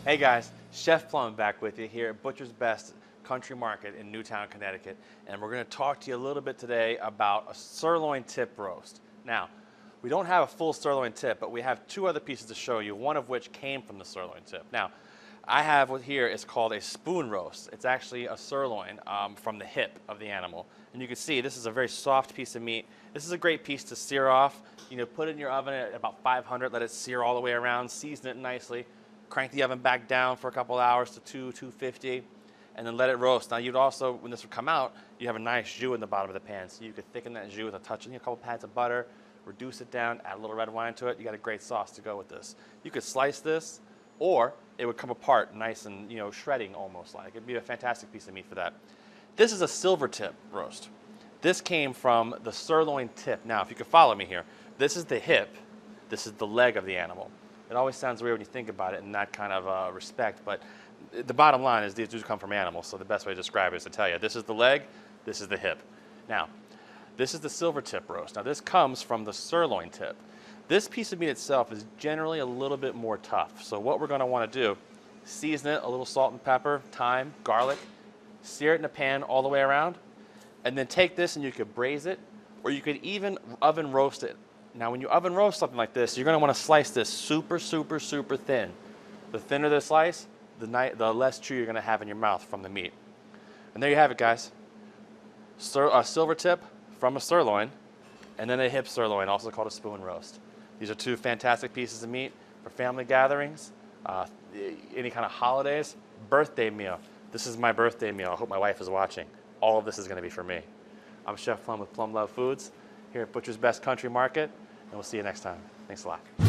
Hey guys, Chef Plum back with you here at Butcher's Best Country Market in Newtown, Connecticut, and we're going to talk to you a little bit today about a sirloin tip roast. Now, we don't have a full sirloin tip, but we have two other pieces to show you, one of which came from the sirloin tip. Now, I have what here is called a spoon roast. It's actually a sirloin from the hip of the animal. And you can see this is a very soft piece of meat. This is a great piece to sear off. You know, put it in your oven at about 500, let it sear all the way around, season it nicely. Crank the oven back down for a couple hours to 250, and then let it roast. Now you'd also, when this would come out, you have a nice jus in the bottom of the pan. So you could thicken that jus with a touch, a couple pads of butter, reduce it down, add a little red wine to it. You got a great sauce to go with this. You could slice this, or it would come apart nice and, shredding almost like. It'd be a fantastic piece of meat for that. This is a silver tip roast. This came from the sirloin tip. Now, if you could follow me here, this is the hip, this is the leg of the animal. It always sounds weird when you think about it in that kind of respect, but the bottom line is these do come from animals, so the best way to describe it is to tell you, this is the leg, this is the hip. Now, this is the silver tip roast. Now, this comes from the sirloin tip. This piece of meat itself is generally a little bit more tough, so what we're going to want to do, season it, a little salt and pepper, thyme, garlic, sear it in a pan all the way around, and then take this and you could braise it, or you could even oven roast it. Now, when you oven roast something like this, you're going to want to slice this super, super, super thin. The thinner the slice, the less chew you're going to have in your mouth from the meat. And there you have it, guys. A silver tip from a sirloin, and then a hip sirloin, also called a spoon roast. These are two fantastic pieces of meat for family gatherings, any kind of holidays, birthday meal. This is my birthday meal. I hope my wife is watching. All of this is going to be for me. I'm Chef Plum with Plum Love Foods here at Butcher's Best Country Market, and we'll see you next time. Thanks a lot.